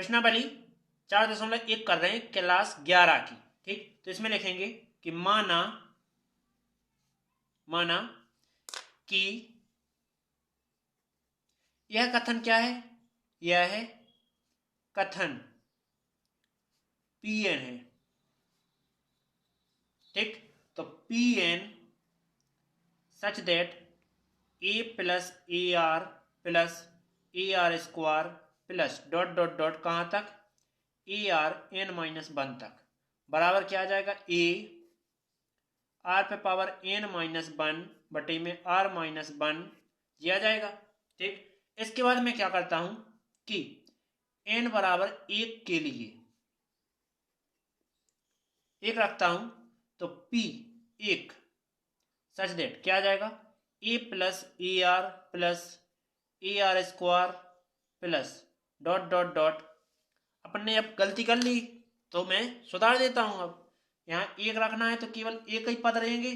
प्रश्नावली 4.1 कर रहे हैं क्लास 11 की। ठीक, तो इसमें लिखेंगे कि माना कि यह कथन क्या है, यह है कथन Pn है। ठीक, तो Pn such that a plus a are plus a r square plus dot dot dot कहाँ तक ए आर n माइनस 1 तक बराबर क्या आ जाएगा, a आर पे पावर n माइनस 1 बटे में r माइनस 1 ये आ जाएगा। ठीक, इसके बाद मैं क्या करता हूं कि n बराबर 1 के लिए 1 रखता हूं, तो p 1 सच दैट क्या आ जाएगा, a plus a r square plus dot dot dot. अपन ने अब गलती कर ली तो मैं सुधार देता हूं। अब यहाँ 1 रखना है तो केवल एक ही पद रहेंगे,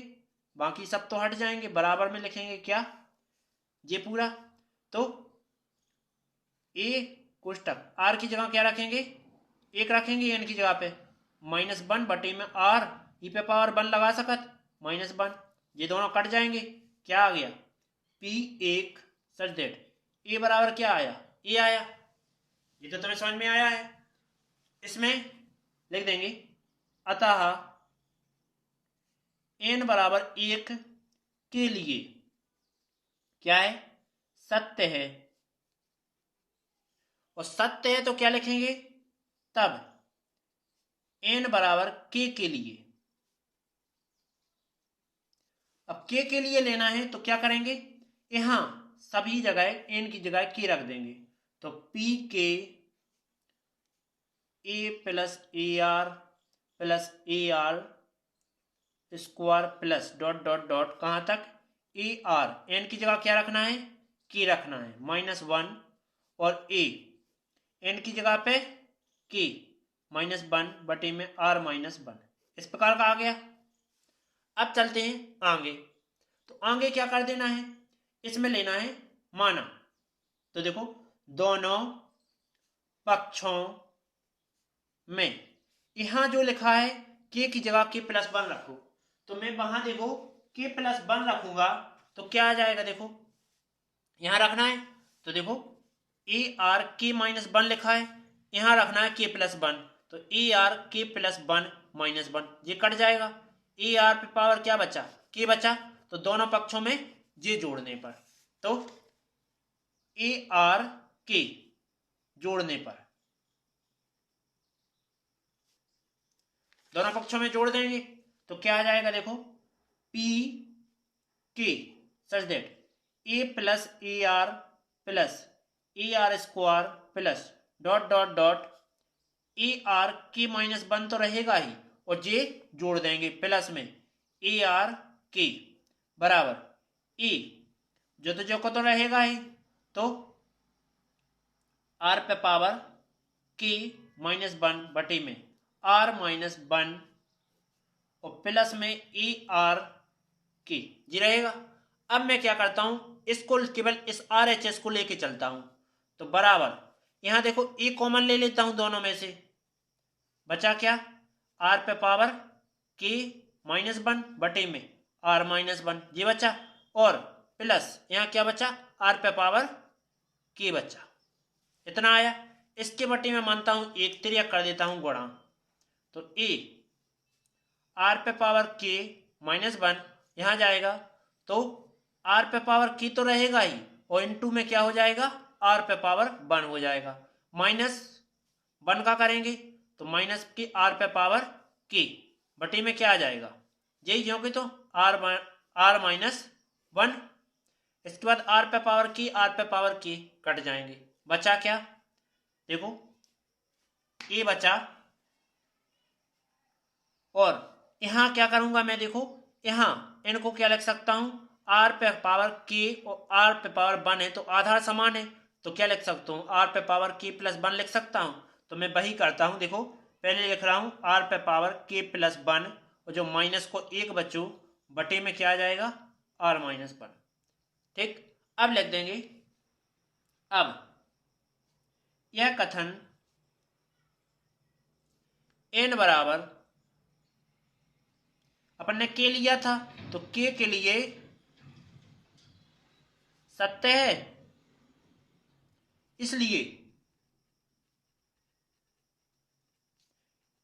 बाकी सब तो हट जाएंगे। बराबर में लिखेंगे क्या, ये पूरा। तो a कोष्टक r की जगह क्या रखेंगे, 1 रखेंगे, n की जगह पे माइनस 1 बटे में r ई पे पावर 1 लगा सकत माइनस 1, ये दोनों कट जाएंगे। क्या आ गया, p1 सच दैट a बराबर क्या आया, a आया। ये तो तुम्हें समझ में आया है। इसमें लिख देंगे अतः n बराबर 1 के लिए क्या है, सत्य है। और सत्य है तो क्या लिखेंगे, तब n बराबर k के लिए। अब k के लिए लेना है तो क्या करेंगे, यहां सभी जगह n की जगह k रख देंगे। तो p के a plus a r square plus dot dot dot कहां तक ए आर, एन की जगह क्या रखना है, k रखना है माइनस 1, और a n की जगह पे k माइनस 1 बटे में r माइनस 1, इस प्रकार का आ गया। अब चलते हैं आगे। तो आगे क्या कर देना है, इसमें लेना है माना। तो देखो दोनों पक्षों में यहां जो लिखा है k की जगह k प्लस 1 रखो, तो मैं वहां देखो k प्लस 1 रखूंगा तो क्या आ जाएगा, देखो यहां रखना है तो देखो ए आर के माइनस 1 लिखा है, यहां रखना है k प्लस 1, तो ए आर के प्लस 1 माइनस 1 ये कट जाएगा। ए आर पे पावर क्या बचा, k बचा, तो दोनों पक्षों में ये जोड़ने पर, तो ए आर के जोड़ने पर दोनों पक्षों में जोड़ देंगे तो क्या आ जाएगा, देखो पी के such that A plus a r square plus dot dot dot A R के माइनस 1 तो रहेगा ही, और जे जोड़ देंगे प्लस में ए आर के बराबर ए जो को तो रहेगा ही, तो आर पे पावर के माइनस 1 बटे में आर माइनस 1 और प्लस में ए आर के जी रहेगा। अब मैं क्या करता हूं, इसको केवल इस आर एच एस को लेके चलता हूं, तो बराबर यहां देखो ए कॉमन ले लेता हूं दोनों में से, बचा क्या, आर पे पावर के माइनस 1 बटे में आर माइनस 1 ये बचा, और प्लस यहां क्या बचा, आर पे पावर के बचा, इतना आया। इसके बटे में मानता हूं एक तिर्यक कर देता हूं गुणा, तो ए आर पे पावर के माइनस 1 यहां जाएगा, तो आर पे पावर की तो रहेगा ही, और इनटू में क्या हो जाएगा, आर पे पावर 1 हो जाएगा। माइनस 1 का करेंगे तो माइनस की आर पे पावर के बटे में क्या आ जाएगा, यही जोगे तो आर माइनस 1। इसके बाद आर पे पावर के कट जाएंगे, बचा क्या, देखो ए बचा, और यहां क्या करूंगा मैं, देखो यहां इनको क्या लिख सकता हूं, आर पे पावर के और आर पे पावर 1 है तो आधार समान है, तो क्या लिख सकता हूं, आर पे पावर के प्लस 1 लिख सकता हूं। तो मैं वही करता हूं, देखो पहले लिख रहा हूं आर पे पावर के प्लस 1, और जो माइनस को एक बच्चों बटे में क्या आ जाएगा, आर माइनस 1। ठीक, अब लिख देंगे, अब यह कथन n बराबर, अपन ने k लिया था तो k के लिए सत्य है, इसलिए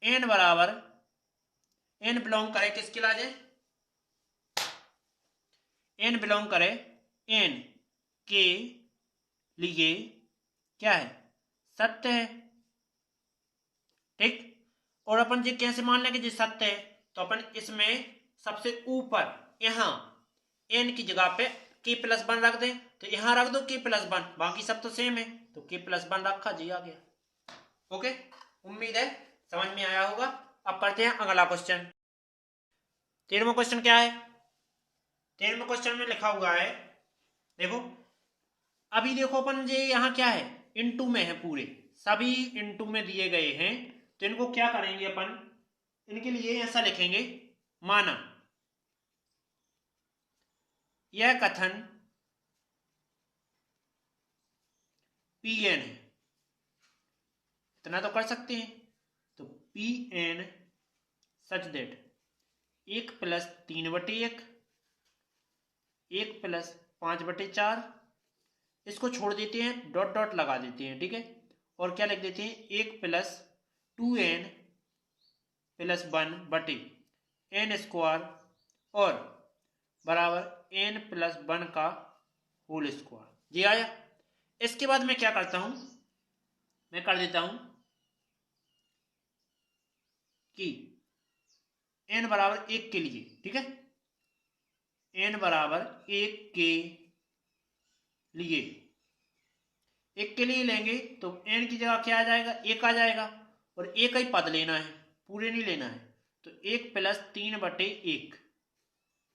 n बराबर, n बिलोंग करे किसके लाजे, n बिलोंग करे n के लिए क्या है, सत्य है। ठीक, और अपन जी कैसे मान लेंगे जी सत्य है, तो अपन इसमें सबसे ऊपर यहां n की जगह पे k+1 रख दें, तो यहां रख दो k+1, बाकी सब तो सेम है, तो k+1 रखा जी, आ गया। ओके, उम्मीद है समझ में आया होगा। अब करते हैं अगला क्वेश्चन। 13वां क्वेश्चन क्या है, 13वें क्वेश्चन में लिखा हुआ है, देखो अभी देखो अपन ये यहाँ क्या है, इनटू में है, पूरे सभी इनटू में दिए गए हैं, तो इनको क्या करेंगे अपन, इनके लिए ऐसा लिखेंगे, माना यह कथन Pn है, इतना तो कर सकते हैं, तो Pn सच दैट 1+3/1, 1+5/4, इसको छोड़ देते हैं, डॉट डॉट लगा देते हैं, ठीक है, और क्या लिख देते हैं, 1+2n+1/n² और बराबर n+1 का होल स्क्वायर। जी आया। इसके बाद मैं क्या करता हूं, मैं कर देता हूं कि n बराबर 1 के लिए, ठीक है, n बराबर 1 के लिए, 1 के लिए लेंगे तो n की जगह क्या आ जाएगा, 1 आ जाएगा, और 1 ही पद लेना है, पूरे नहीं लेना है, तो 1+3/1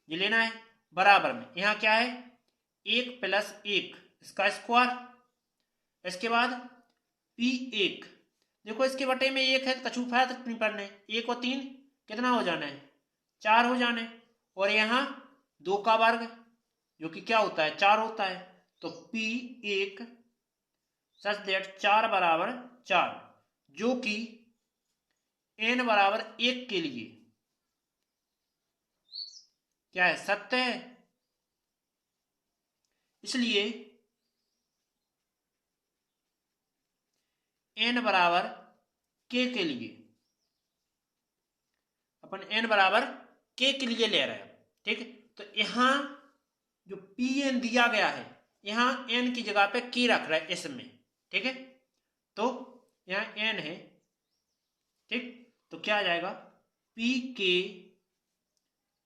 ये लेना है, बराबर में यहां क्या है, 1+1 इसका स्क्वायर, इसके बाद P1, देखो इसके बटे में 1 है, कछु फायदा नहीं पड़ने, 1 और 3 कितना हो जाना है, 4 हो जाने, और यहाँ 2 का वर्ग जो कि क्या होता है, 4 होता है, तो P1 सच दैट 4 बराबर 4, जो कि n बराबर 1 के लिए क्या है, सत्य है, इसलिए n बराबर k के लिए, अपन n बराबर k के लिए ले रहे हैं, ठीक है, तो यहां जो Pn दिया गया है, यहां n की जगह पे k रख रहा है इसमें, ठीक है, तो यहां n है, ठीक, तो क्या आ जाएगा, Pk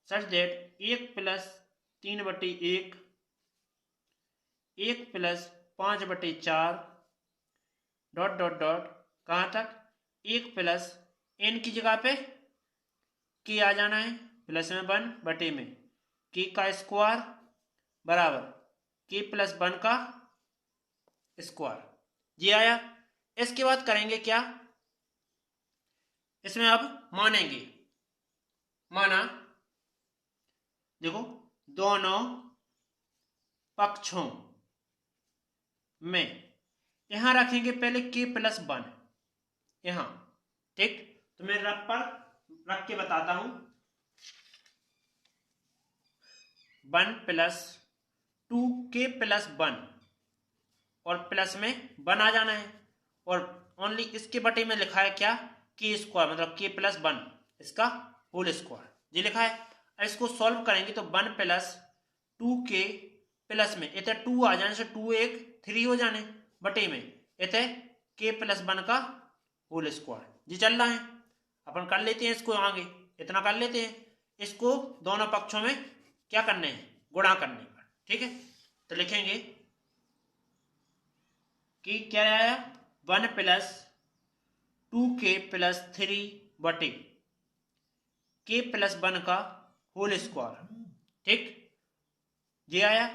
such that 1+3/1, 1+5/4 dot dot dot कहां तक, 1+n की जगह पे k आ जाना है, प्लस में 1 बटे में k का स्क्वायर बराबर k+1 का स्क्वायर। जी आया। इसके बाद करेंगे क्या, इसमें अब मानेंगे, माना देखो दोनों पक्षों में यहां रखेंगे पहले k+1 यहां, ठीक, तो मैं रख के बताता हूं, 1+2k+1 और प्लस में 1 आ जाना है, और ओनली इसके बटे में लिखा है क्या, k² मतलब k+1 इसका होल स्क्वायर, ये लिखा है। इसको सॉल्व करेंगे तो 1+2k प्लस में इतने 2 आ जाने से 2 1 3 हो जाने बटे में इतने k+1 का होल स्क्वायर, जी चल रहा है। अपन कर लेते हैं इसको, आगे इतना कर लेते हैं, इसको दोनों पक्षों में क्या करने हैं, गुणा करने पर, ठीक है, तो लिखेंगे कि क्या आया, 1+2k+3 बटे k+1 का होल स्क्वायर, ठीक, ये आया।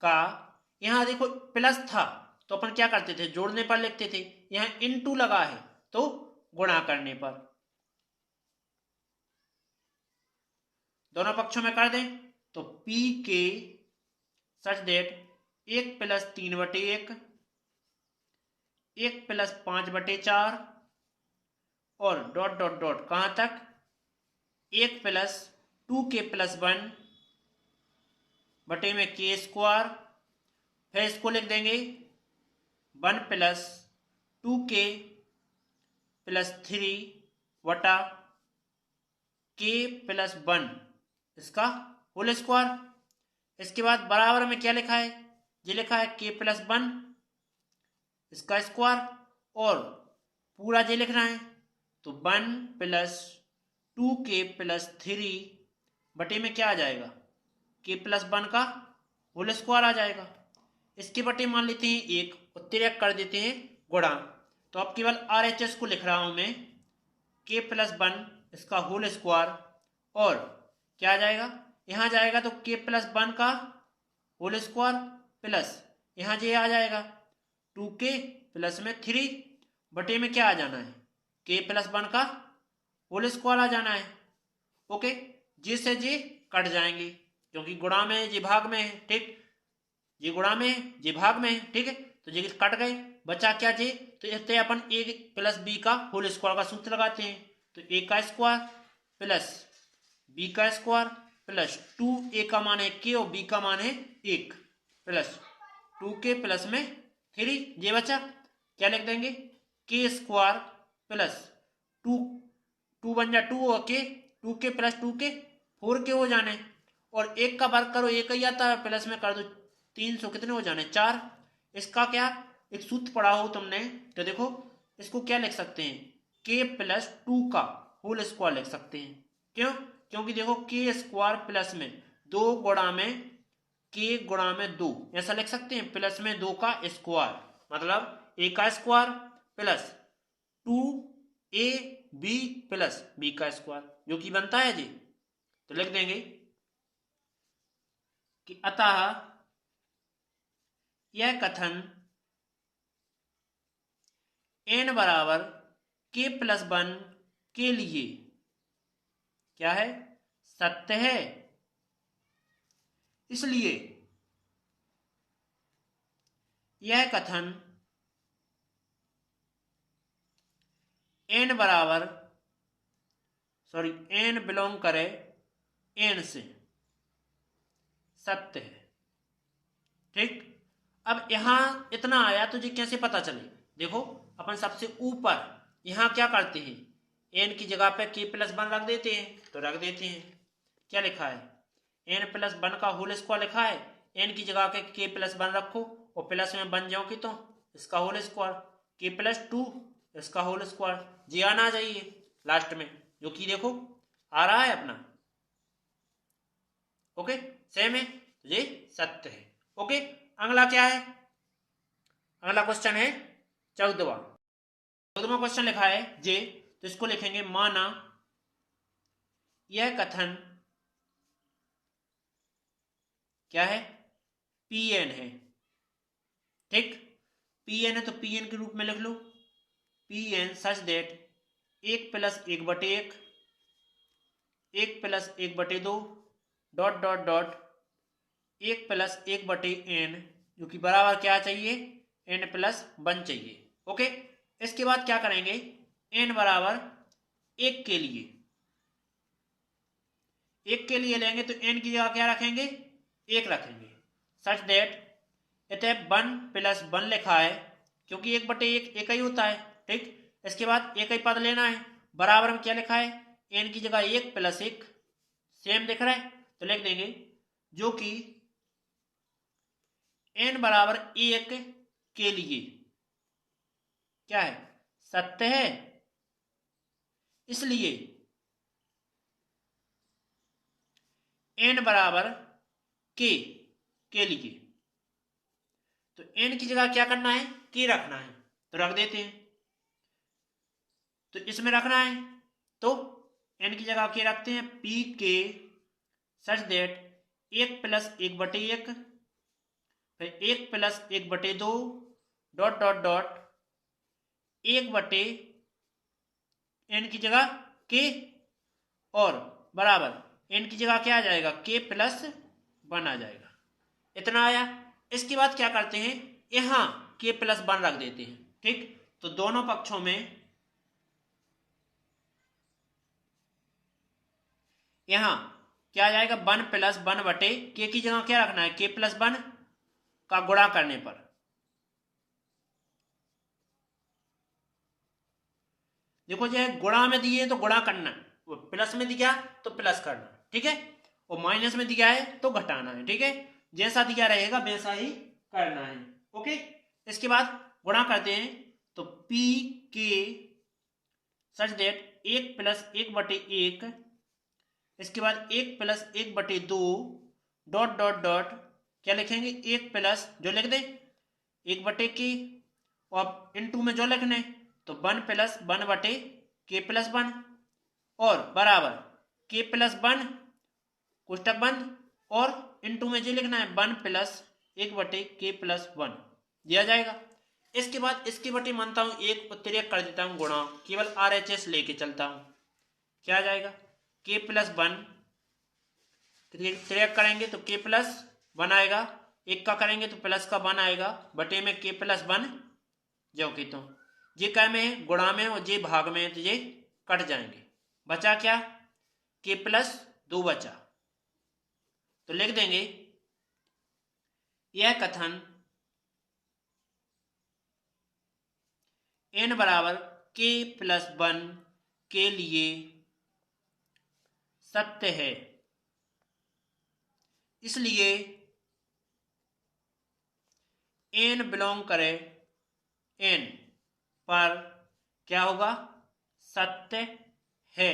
का यहां देखो प्लस था तो अपन क्या करते थे, जोड़ने पर लिखते थे, यहां इनटू लगा है तो गुणा करने पर, दोनों पक्षों में कर दें तो p के सच दैट 1+3/1, 1+5/4 और डॉट डॉट डॉट कहाँ तक, 1 प्लस 2k प्लस 1 बटे में k स्क्वायर, फिर इसको लिख देंगे 1 प्लस 2k प्लस 3 वटा k प्लस 1 इसका होल स्क्वायर। इसके बाद बराबर में क्या लिखा है, ये लिखा है k प्लस 1 इसका स्क्वायर और पूरा ये लिखना है, तो 1 प्लस 2k प्लस 3 बटे में क्या आ जाएगा, k प्लस 1 का होल स्क्वायर आ जाएगा। इसके बटे मान लेते हैं 1 और तिरक कर देते हैं गुणा, तो अब केवल RHS को लिख रहा हूं मैं, k प्लस 1 इसका होल स्क्वायर और क्या आ जाएगा, यहाँ जाएगा तो k प्लस 1 का होल स्क्वायर प्लस यहाँ ये आ जाएगा 2k प्लस में 3 बटे में क्या आ जाना है, k प्लस 1 का होल स्क्वायर आ जाना है। ओके, जी से जी कट जाएंगे क्योंकि गुणा में जी भाग में है, ठीक, ये गुणा में है जी भाग में है, ठीक है, तो ये कट गए, बचा क्या जी, तो इससे अपन a प्लस b का होल स्क्वायर का सूत्र लगाते हैं, तो a का स्क्वायर प्लस b का स्क्वायर प्लस 2a का मान है k और b का मान है 1 प्लस 2k प्लस में 3, ये बचा, क्या लिख देंगे k स्क्वायर प्लस 2 बन जा 2 और k 2k plus 2k 4k हो जाने, और 1 का वर्ग करो 1 ही आता है, प्लस में कर दो 300 कितने हो जाने 4। इसका क्या एक सूत्र पढ़ा हो तुमने, तो देखो इसको क्या लिख सकते हैं, k प्लस 2 का होल स्क्वायर लिख सकते हैं। क्यों, क्योंकि देखो k स्क्वायर प्लस में 2 गुणा में k गुणा में 2 ऐसा लिख सकते हैं, प्लस में 2 का स्क्वायर मतलब a का square plus 2ab plus b का स्क्वायर जो कि बनता है जी, तो लिख देंगे कि अतः यह कथन n बराबर k प्लस 1 के लिए क्या है, सत्य है। इसलिए यह कथन n बराबर n बिलोंग करे n से सत्य है, ठीक। अब यहां इतना आया तो जी कैसे पता चले, देखो अपन सबसे ऊपर यहां क्या करते हैं, n की जगह पे k प्लस 1 रख देते हैं, तो रख देते हैं, क्या लिखा है n प्लस 1 का होल स्क्वायर लिखा है, n की जगह के k प्लस 1 रखो और प्लस में बन जाओ कि तो इसका होल स्क्वायर k प्लस 2 इसका होल स्क्वायर, जी आना चाहिए लास्ट में, जो कि देखो आ रहा है अपना। ओके, सेम है, तो ये सत्य है। ओके, अगला क्या है, अगला क्वेश्चन है 14वां क्वेश्चन लिखा है जे, तो इसको लिखेंगे माना यह कथन क्या है, Pn है, ठीक, Pn है तो Pn के रूप में लिख लो, Pn सच देट 1 प्लस 1 बटे 1 1 प्लस 1 बटे 2 डॉट डॉट डॉट 1 प्लस 1 बटे n जो कि बराबर क्या चाहिए, n प्लस 1 चाहिए। ओके, इसके बाद क्या करेंगे, n बराबर 1 के लिए लेंगे तो n की जगह क्या रखेंगे, 1 रखेंगे, सच देट इतने 1 प्लस 1 लिखा है क्योंकि 1 बटे 1 एक ही होता है, ठीक। इसके बाद एक ही पद लेना है, बराबर में क्या लिखा है, n की जगह 1 प्लस 1 सेम दिख रहा है, तो लिख देंगे जो कि n बराबर 1 के लिए क्या है, सत्य है। इसलिए n बराबर के लिए, तो n की जगह क्या करना है, k रखना है, तो रख देते हैं, तो इसमें रखना है तो n की जगह k रखते हैं, p के सच देट 1 प्लस 1 बटे 1 फिर 1 प्लस 1 बटे 2 डॉट डॉट डॉट 1 बटे n की जगह k और बराबर n की जगह क्या आ जाएगा, k प्लस 1 आ जाएगा, इतना आया। इसके बाद क्या करते हैं, यहाँ k प्लस 1 रख देते हैं, ठीक, तो दोनों पक्षों में यहाँ क्या आ जाएगा, 1 प्लस 1 बटे के की जगह क्या रखना है, के प्लस 1 का गुणा करने पर। देखो जो है गुणा में दिए तो गुणा करना है, वो प्लस में दिया तो प्लस करना है, ठीक है, और माइनस में दिया है तो घटाना है, ठीक है, जैसा दिया रहेगा वैसा ही करना है। ओके, इसके बाद गुणा करते हैं तो पी के सच डेट 1 + 1/1, इसके बाद 1 + 1/2 डॉट डॉट डॉट क्या लिखेंगे, 1 प्लस जो लिख दे 1/के और इनटू में जो लिखने तो 1 + 1/k+1 और बराबर k+1 कोष्टक बंद और इनटू में जो लिखना है 1 + 1/k+1 दिया जाएगा। इसके बाद इसके बटे मानता हूं एक उत्तरीय कर देता हूं गुणा, केवल RHS लेके चलता हूं, क्या आ जाएगा k+1 तिरक करेंगे तो k+1 आएगा, एक का करेंगे तो प्लस का 1 आएगा बटे में k+1 जो कि तो ये क्या में गुणा में और ये भाग में तो ये कट जाएंगे, बचा क्या k+2 बचा, तो लिख देंगे यह कथन n बराबर k+1 के लिए सत्य है, इसलिए n बिलोंग करे n पर क्या होगा, सत्य है।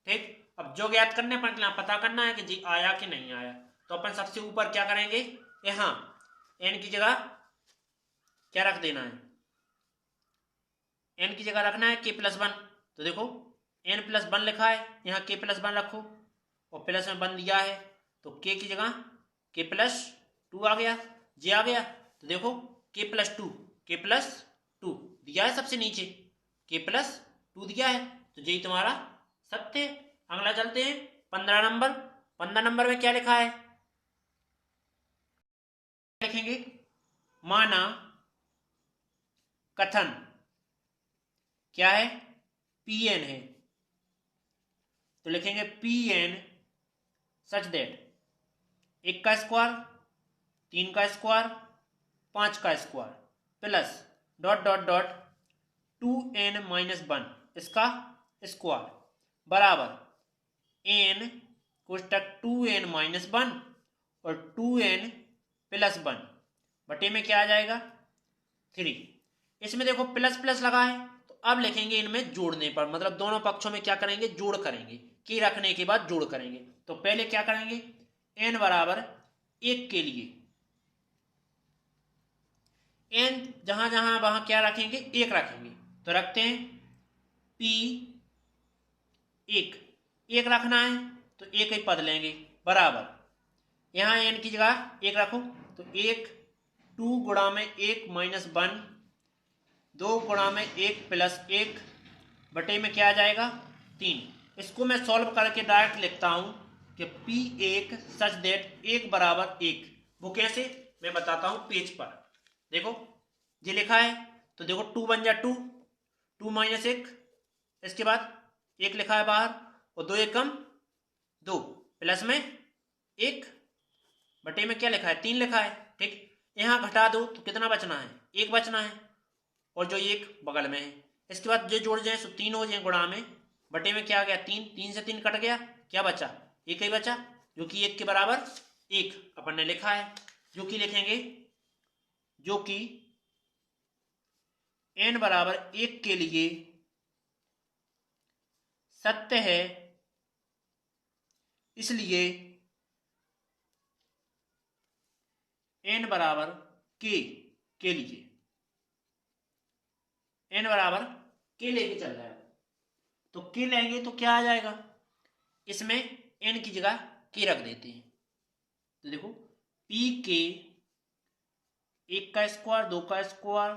ठीक, अब जो ज्ञात करने पर पता करना है कि जी आया कि नहीं आया, तो अपन सबसे ऊपर क्या करेंगे, यहाँ n की जगह क्या रख देना है, n की जगह रखना है k+1, तो देखो n+1 लिखा है, यहाँ k+1 रखो और प्लस में 1 दिया है तो k की जगह k+2 आ गया, जे आ गया, तो देखो k+2 दिया है सबसे नीचे, k+2 दिया है, तो यही तुम्हारा सत्य है। अगला चलते हैं 15 नंबर में क्या लिखा है, लिखेंगे माना कथन क्या है, Pn है, तो लिखेंगे Pn सच दैट 1 का स्क्वायर 3 का स्क्वायर 5 का square plus dot dot dot 2n-1 इसका स्क्वायर बराबर n कोष्टक 2n-1 और 2n+1 बटे में क्या आ जाएगा 3। इसमें देखो प्लस प्लस लगा है तो अब लिखेंगे इनमें जोड़ने पर, मतलब दोनों पक्षों में क्या करेंगे, जोड़ करेंगे, की रखने के बाद जोड़ करेंगे। तो पहले क्या करेंगे, n बराबर 1 के लिए n जहां जहां वहां क्या रखेंगे, 1 रखेंगे, तो रखते हैं p 1 रखना है तो 1 ही पद लेंगे बराबर यहाँ n की जगह 1 रखो तो 1 2 गुणा में 1-1 2 गुणा में 1+1 बटे में क्या आ जाएगा 3। इसको मैं सॉल्व करके डायरेक्ट लिखता हूं कि P1 सच दैट 1 बराबर 1, वो कैसे मैं बताता हूं पेज पर। देखो ये लिखा है तो देखो 2 बन जा 2 2-1, इसके बाद 1 लिखा है बाहर और 2 एकम 2 प्लस में 1 बटे में क्या लिखा है 3 लिखा है। ठीक, यहाँ घटा दो तो कितना बचना है 1 बचना है और जो 1 बगल में है, इसके बाद जो जोड़ जाए तो 3 हो जाए गुणा में बटे में क्या आ गया 3, 3 से 3 कट गया, क्या बचा 1 ही बचा जो कि 1 के बराबर 1 अपन ने लिखा है, जो कि लिखेंगे जो कि n बराबर 1 के लिए सत्य है, इसलिए n बराबर के लिए n बराबर के लेके चल रहा है तो के लेंगे तो क्या आ जाएगा, इसमें n की जगह के रख देते हैं, तो देखो p के 1 का स्क्वायर 2 का स्क्वायर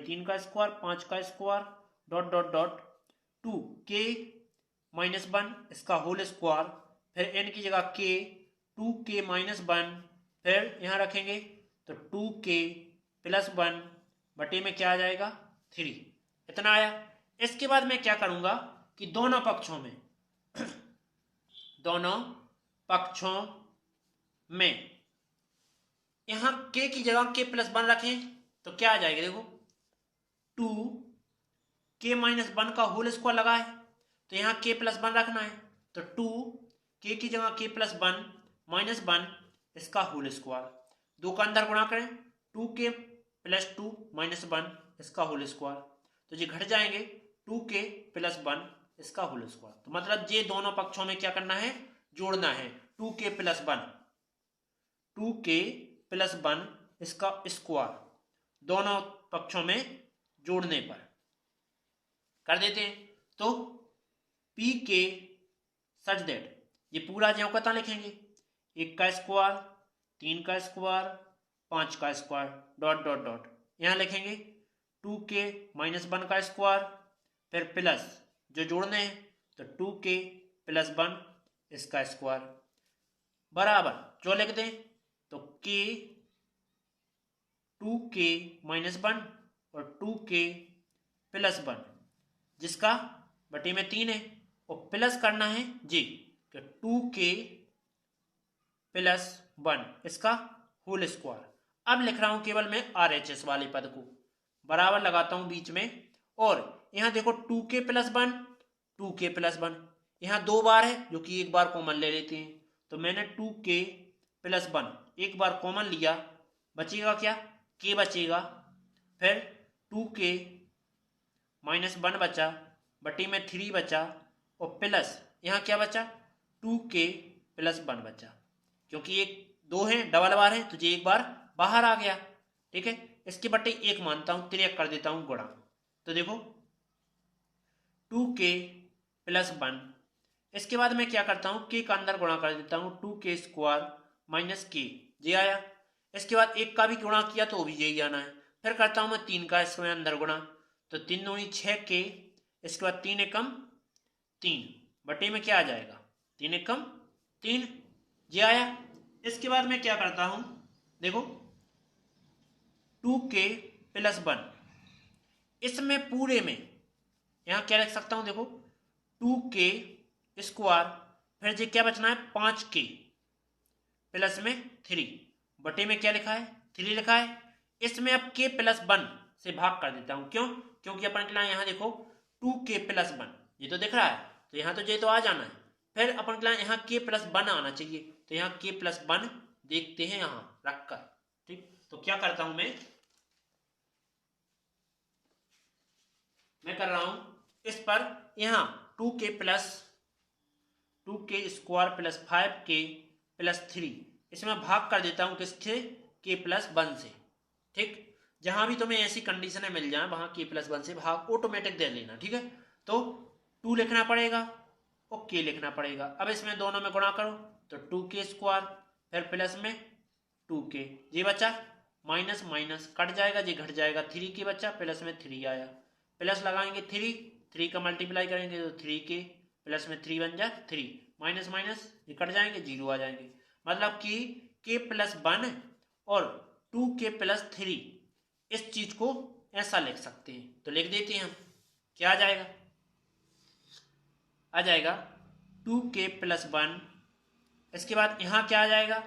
3 का स्क्वायर 5 का square dot dot dot 2k-1 इसका होल स्क्वायर, फिर n की जगह k 2k-1 फिर यहाँ रखेंगे तो 2k+1 बटे में क्या आ जाएगा 3, इतना आया। इसके बाद मैं क्या करूंगा कि दोनों पक्षों में दोनों पक्षों में। यहां के की जगह के प्लस वन रखें तो क्या आ जाएगा, देखो 2k-1 का होल स्क्वायर लगा है तो यहाँ के प्लस वन रखना है, तो 2k की जगह के प्लस वन माइनस वन इसका होल स्क्वायर, दो का अंदर गुणा करें 2k प्लस 2 माइनस वन इसका होल स्क्वायर, तो ये घट जाएंगे 2k प्लस वन इसका होल स्क्वायर। तो मतलब ये दोनों पक्षों में क्या करना है, जोड़ना है 2k plus one, 2k plus one इसका स्क्वायर दोनों पक्षों में जोड़ने पर कर देते हैं। तो पी के सच दैट ये पूरा ज्यों का लिखेंगे, 1 का स्क्वायर, 3 का स्क्वायर, 5 का स्क्वायर, डॉट डॉट डॉट यहाँ लिखेंगे 2k-1 का स्क्वायर, फिर प्लस जो जोड़ने हैं तो 2k प्लस 1 इसका स्क्वायर बराबर जो लिख दें तो k 2k-1 और 2k प्लस 1 जिसका बटे में 3 है और प्लस करना है जी कि 2k प्लस 1 इसका होल स्क्वायर। अब लिख रहा हूं केवल मैं RHS वाले पद को बराबर लगाता हूं बीच में, और यहां देखो 2k प्लस 1 2k प्लस 1 यहां दो बार है जो कि एक बार कॉमन ले लेते हैं, तो मैंने 2k प्लस 1 एक बार कॉमन लिया, बचेगा क्या, k बचेगा, फिर 2k माइनस 1 बचा, बटे में 3 बचा, और प्लस यहाँ क्या बचा 2k प्लस 1 बचा, क्योंकि एक दो है डबल बार है तो ये एक बार बाहर आ गया, ठीक है। इसके बटे एक मानता हूं, 3 कर देता हूं गुणा, तो देखो 2k प्लस 1, इसके बाद मैं क्या करता हूं k का अंदर गुणा कर देता हूं 2k स्क्वायर माइनस k, ये आया। इसके बाद एक का भी गुणा किया तो भी यही आना है, फिर करता हूं मैं 3 का इसमें अंदर गुणा, तो 3 दूनी 6k, इसके बाद 3 एकम 3 बटे में क्या आ जाएगा 3 एकम 3, ये आया। इसके बाद मैं क्या करता हूं, देखो 2k प्लस 1 इसमें पूरे में यहां क्या लिख सकता हूं, देखो 2k स्क्वायर, फिर ये क्या बचना है 5k प्लस में 3 बटे में क्या लिखा है 3 लिखा है। इसमें अब k प्लस 1 से भाग कर देता हूं, क्यों, क्योंकि अपन के यहाँ देखो 2k प्लस 1 ये तो दिख रहा है तो यहाँ तो ये तो आ जाना है, फिर अपन के यहाँ k प्लस 1 आना चाहिए, तो यहाँ k प्लस 1 देखते हैं यहाँ रखकर, ठीक। तो क्या करता हूं मैं कर रहा हूं इस पर यहाँ 2k square plus 5k plus 3 इसमें भाग कर देता हूं किससे k प्लस 1 से, ठीक। जहां भी तुम्हें ऐसी कंडीशनें मिल जाए वहां k प्लस 1 से भाग ऑटोमेटिक दे लेना, ठीक है। तो 2 लिखना पड़ेगा और k लिखना पड़ेगा। अब इसमें दोनों में गुणा करो तो 2k स्क्वायर फिर प्लस में 2k, ये बचा माइनस माइनस कट जाएगा, ये घट जाएगा, 3k बचा प्लस में 3 आया, प्लस लगाएंगे 3 का मल्टीप्लाई करेंगे तो 3k प्लस में 3 बन जाए 3, माइनस माइनस ये कट जाएंगे 0 आ जाएंगे, मतलब कि k प्लस 1 और 2k प्लस 3 इस चीज को ऐसा लिख सकते हैं। तो लिख देते हैं हम, क्या आ जाएगा 2k प्लस 1, इसके बाद यहाँ क्या आ जाएगा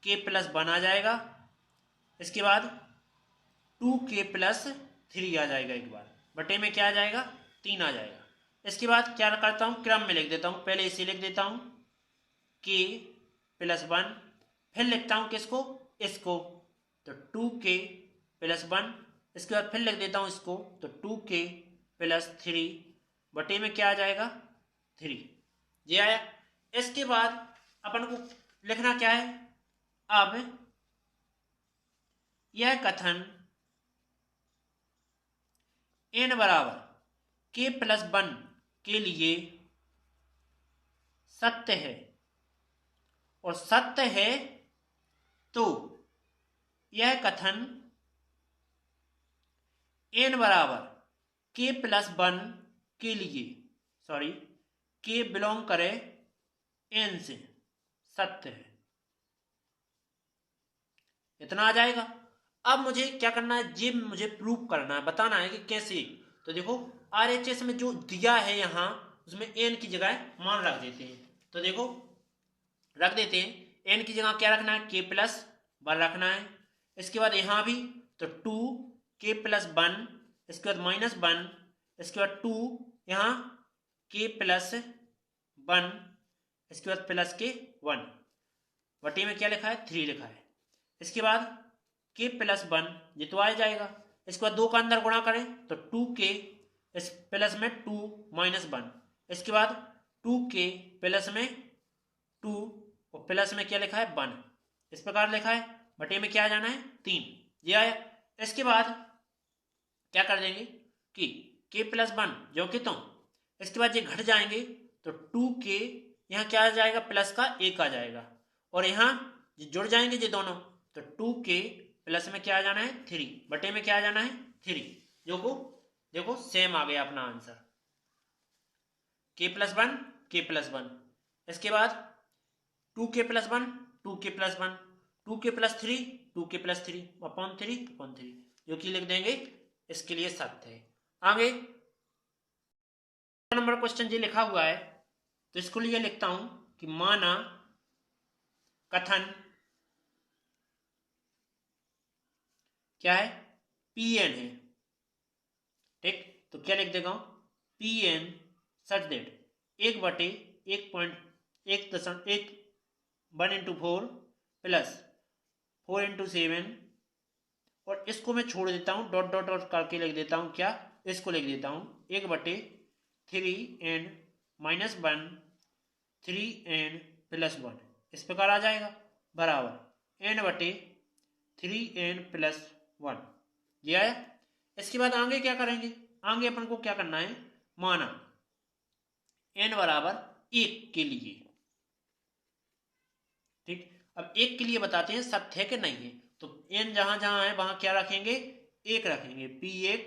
k प्लस 1 आ जाएगा, इसके बाद 2k प्लस 3 आ जाएगा, एक बार बटे में क्या आ जाएगा 3 आ जाएगा। इसके बाद क्या करता हूँ क्रम में लिख देता हूँ, पहले इसे लिख देता हूँ k प्लस 1, फिर लिखता हूँ किसको इसको, तो 2k प्लस 1, इसके बाद फिर लिख देता हूँ इसको तो 2k प्लस 3 बटे में क्या आ जाएगा 3, ये आया। इसके बाद अपन को लिखना क्या है, अब यह कथन n बराबर k प्लस 1 के लिए सत्य है, और सत्य है तो यह कथन n बराबर k प्लस 1 के लिए k बिलोंग करे n से सत्य है, इतना आ जाएगा। अब मुझे क्या करना है, ये मुझे प्रूव करना है, बताना है कि कैसे। तो देखो RHS में जो दिया है यहाँ उसमें n की जगह मान रख देते हैं, तो देखो रख देते हैं, एन की जगह क्या रखना है, के प्लस 1 रखना है। इसके बाद यहाँ भी तो 2 के प्लस 1, इसके बाद -1, इसके बाद 2 यहाँ के प्लस 1, इसके बाद प्लस के 1 बटे में क्या लिखा है 3 लिखा है। इसके बाद के प्लस 1 ये तो आ जाएगा। इसके बाद 2 का अंदर गुणा करें तो 2 के इस प्लस में 2 -1, इसके बाद 2 के प्लस में 2 और प्लस में क्या लिखा है 1, इस प्रकार लिखा है। बटे में क्या आ जाना है 3, ये आया। इसके बाद क्या कर देंगे कि के प्लस 1 जो कि तो इसके बाद ये घट जाएंगे तो 2 के यहाँ क्या आ जाएगा प्लस का 1 आ जाएगा, और यहाँ जुड़ जाएंगे ये दोनों तो 2 के प्लस में क्या आ जाना है 3, बटे में क्या आ जाना है 3, जो को देखो सेम आ गया अपना आंसर, के प्लस 1 के प्लस 1। इसके बाद 2 के प्लस 1 2 के प्लस 1 2 के प्लस 3 2 के प्लस 3 अपॉन 3 जो कि लिख देंगे इसके लिए सत्य है। आगे नंबर क्वेश्चन जी लिखा हुआ है तो इसको लिए लिखता हूं कि माना कथन क्या है Pn है, ठीक। तो क्या लिख देगा Pn सच दैट 1/1.1 प्लस 4 × 7, और इसको मैं छोड़ देता हूं डॉट डॉट डॉट करके लिख देता हूं, क्या इसको लिख देता हूं 1/3n - 1 3n + 1, इस प्रकार आ जाएगा बराबर n/3n + 1, ये आया। इसके बाद आगे क्या करेंगे, आगे अपन को क्या करना है, माना n बराबर 1 के लिए, ठीक। अब 1 के लिए बताते हैं सत्य है कि नहीं है। तो n जहां जहां है वहां क्या रखेंगे 1 रखेंगे, P1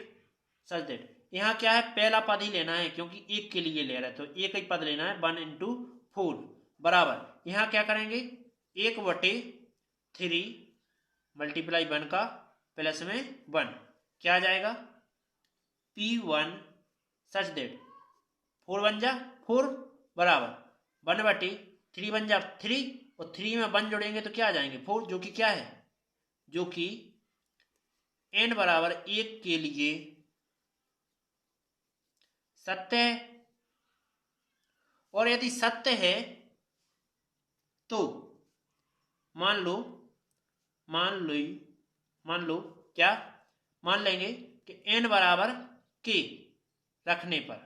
सच दैट यहाँ क्या है पहला पद ही लेना है क्योंकि 1 के लिए ले रहा है तो एक ही पद लेना है 1 × 4 बराबर यहाँ क्या करेंगे 1/3 मल्टीप्लाई 1 का प्लस में 1 क्या आ जाएगा P1 सच दैट 4 × 1 = 4 बराबर 1/3 × 1 = 3 और 3 में 1 जोड़ेंगे तो क्या आ जाएंगे 4, जो कि क्या है, जो कि n बराबर 1 के लिए सत्य है। और यदि सत्य है तो मान लो क्या मान लेंगे कि n बराबर k रखने पर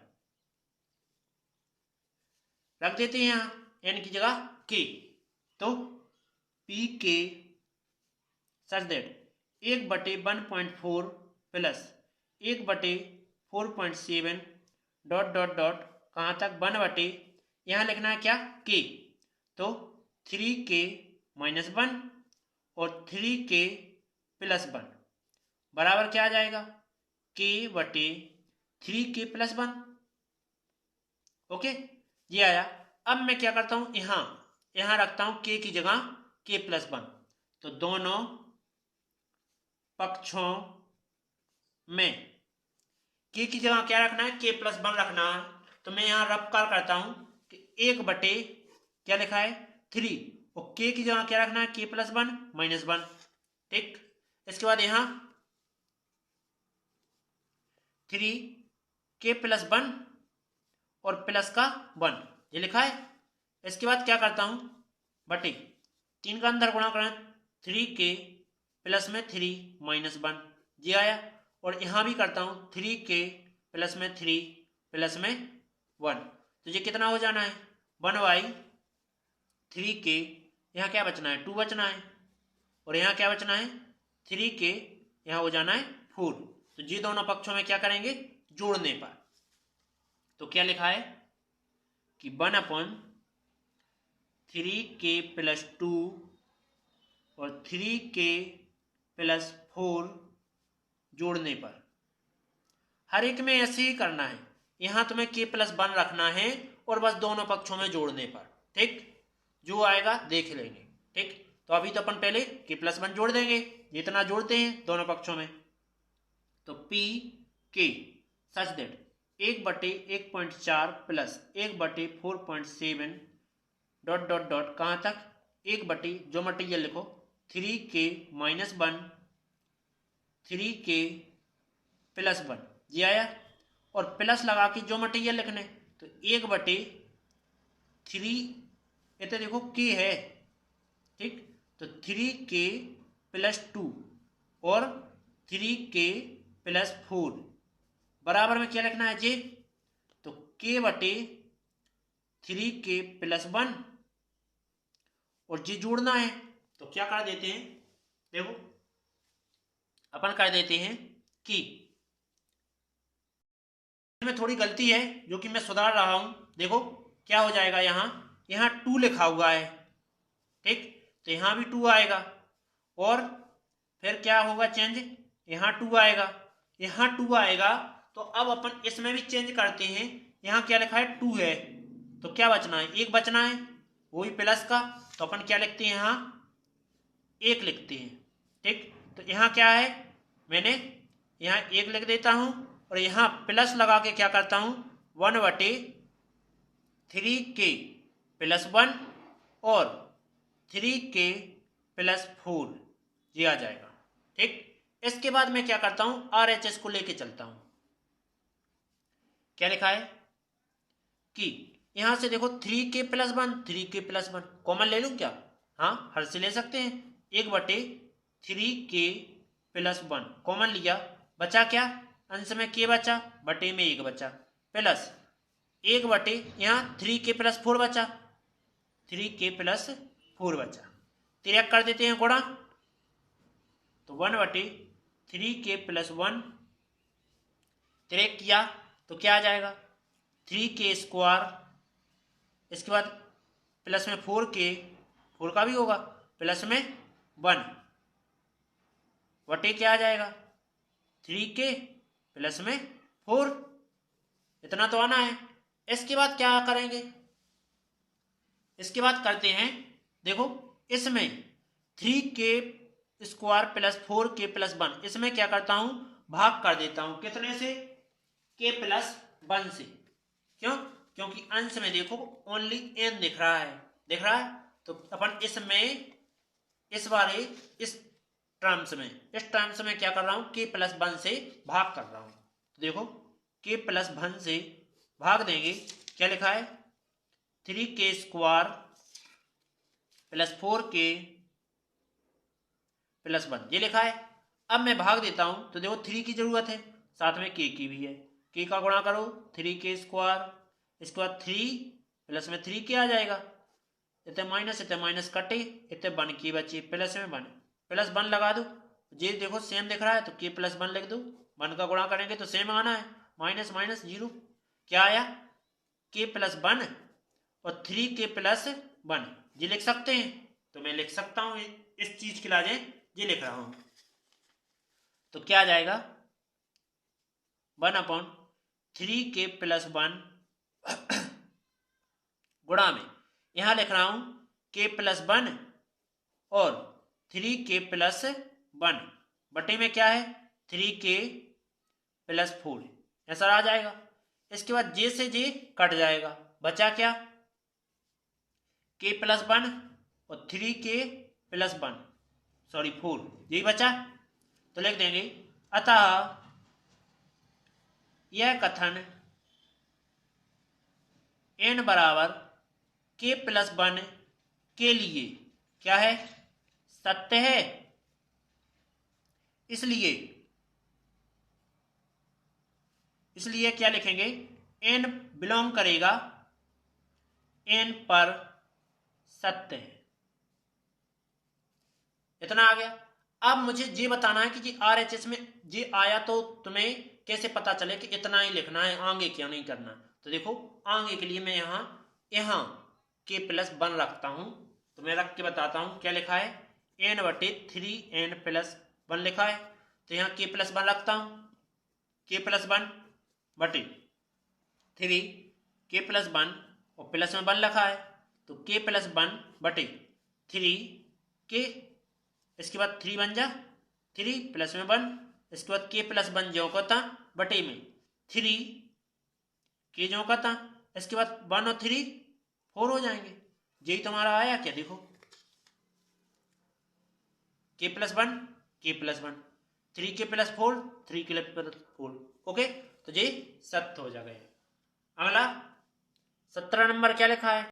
रख देते हैं यहां n की जगह k, तो Pk such that 1/1.4 plus 1/4.7 dot dot dot कहाँ तक 1 यहाँ लिखना है क्या k, तो 3k - 1 और 3k + 1 बराबर क्या आ जाएगा k/3k + 1, ओके ये आया। अब मैं क्या करता हूं यहां रखता हूं k की जगह k + 1, तो दोनों पक्षों में k की जगह क्या रखना है k + 1 रखना है। तो मैं यहां रफकार करता हूं कि 1 क्या लिखा है 3 और k की जगह क्या रखना है k + 1 - 1, ठीक। इसके बाद यहां 3k + 1 और प्लस का 1 ये लिखा है। इसके बाद क्या करता हूं बटे 3 का अंदर गुणा करें 3k प्लस में 3 - 1 ये आया, और यहां भी करता हूं 3k प्लस में 3 प्लस में 1, तो ये कितना हो जाना है 1/3k, यहाँ क्या बचना है 2 बचना है, और यहाँ क्या बचना है 3k, यहाँ हो जाना है 4। तो ये दोनों पक्षों में क्या करेंगे जोड़ने पर, तो क्या लिखा है कि 1/3k + 2 और 3k + 4 जोड़ने पर, हर एक में ऐसे ही करना है। यहां तुम्हें k + 1 रखना है और बस दोनों पक्षों में जोड़ने पर, ठीक। जो आएगा देख लेंगे, ठीक। तो अभी तो अपन पहले k + 1 जोड़ देंगे, जितना जोड़ते हैं दोनों पक्षों में, तो Pk such that 1/1.4 plus 1/4.7 dot dot dot कहाँ तक, 1 बटे जो मटीरियल लिखो 3k माइनस 1 3k प्लस 1 जी आया। और प्लस लगा के जो मटीरियल लिखने तो 1/3 इतने देखो k है, ठीक, तो 3k प्लस 2 और 3k प्लस 4 बराबर में क्या लिखना है जी, तो k/3k प्लस 1 और जी जोड़ना है। तो क्या कर देते हैं, देखो अपन कर देते हैं कि में थोड़ी गलती है जो कि मैं सुधार रहा हूं। देखो क्या हो जाएगा, यहाँ 2 लिखा हुआ है, ठीक, तो यहाँ भी 2 आएगा और फिर क्या होगा चेंज, यहाँ 2 आएगा, यहाँ 2 आएगा। तो अब अपन इसमें भी चेंज करते हैं, यहाँ क्या लिखा है 2 है, तो क्या बचना है, 1 बचना है, वो भी प्लस का, तो अपन क्या लिखते हैं यहाँ 1 लिखते हैं, ठीक। तो यहाँ क्या है, मैंने यहाँ 1 लिख देता हूँ और यहाँ प्लस लगा के क्या करता हूँ 1/3k प्लस 1 और 3k प्लस 4 ये आ जाएगा, ठीक। इसके बाद मैं क्या करता हूँ RHS को लेके चलता हूँ। क्या लिखा है कि यहां से देखो 3k plus 1 3k plus 1 common ले लूं क्या, हाँ हर से ले सकते हैं, 1/3k प्लस 1 कॉमन लिया, बचा क्या, अंश में k बचा, बटे में 1 बचा, प्लस 1 बटे यहाँ 3k प्लस 4 बचा, 3k प्लस 4 बचा, तिरक कर देते हैं गुणा, तो 1/3k प्लस 1 तिरक किया तो क्या आ जाएगा 3k स्क्वायर, इसके बाद प्लस में 4k 4 का भी होगा, प्लस में 1 बटे क्या आ जाएगा 3k प्लस में 4, इतना तो आना है। इसके बाद क्या करेंगे, इसके बाद करते हैं, देखो इसमें 3k square plus 4k plus 1 इसमें क्या करता हूं भाग कर देता हूं, कितने से, k प्लस 1 से, क्यों, क्योंकि अंश में देखो ओनली n दिख रहा है, दिख रहा है, तो अपन इसमें इस बार इस टर्म्स में क्या कर रहा हूं k प्लस 1 से भाग कर रहा हूं, तो देखो k प्लस 1 से भाग देंगे, क्या लिखा है 3k square plus 4k plus 1 ये लिखा है। अब मैं भाग देता हूं तो देखो 3 की जरूरत है, साथ में k की भी है, k का गुणा करो 3k स्क्वायर, इसके बाद 3 प्लस में 3k आ जाएगा, इतने माइनस कटे, इतने 1 की बची, प्लस में 1 प्लस 1 लगा दो, ये देखो सेम दिख रहा है तो k प्लस 1 लिख दो, 1 का गुणा करेंगे तो सेम आना है, माइनस माइनस 0 क्या आया k प्लस 1 और 3k प्लस 1 ये लिख सकते हैं, तो मैं लिख सकता हूं इस चीज के लाजे ये लिख रहा हूं, तो क्या आ जाएगा 1/3k प्लस 1 गुणा में यहां लिख रहा हूं k प्लस 1 और 3k प्लस 1 बटे में क्या है 3k प्लस 4 ऐसा आ जाएगा। इसके बाद j से j कट जाएगा, बचा क्या k प्लस 1 और 3k प्लस 1 सॉरी 4 यही बचा, तो लिख देंगे अतः यह कथन n बराबर k प्लस 1 के लिए क्या है सत्य है, इसलिए क्या लिखेंगे n बिलोंग करेगा n पर सत्य है, इतना आ गया। अब मुझे ये बताना है कि जी RHS में ये आया तो तुम्हें कैसे पता चले कि इतना ही लिखना है, आगे क्या नहीं करना, तो देखो आगे के लिए मैं यहाँ k प्लस 1 रखता हूं, तो मैं रख के बताता हूं क्या लिखा है n/3n प्लस 1 लिखा है, तो यहाँ k प्लस 1 रखता हूं, k प्लस 1 बटे 3 k प्लस 1 और प्लस में 1 लिखा है, तो k प्लस 1 बटे 3 k, इसके बाद 3 बन जा 3 प्लस में 1, इसके बाद k प्लस 1 जो का था बटे में 3 k जो का था, इसके बाद 1 और 3 4 हो जाएंगे, जी तुम्हारा आया क्या, देखो k+1 k+1, 3k+4 3k+4, okay. तो जी सत्य हो जाएगा। अगला 17 नंबर क्या लिखा है,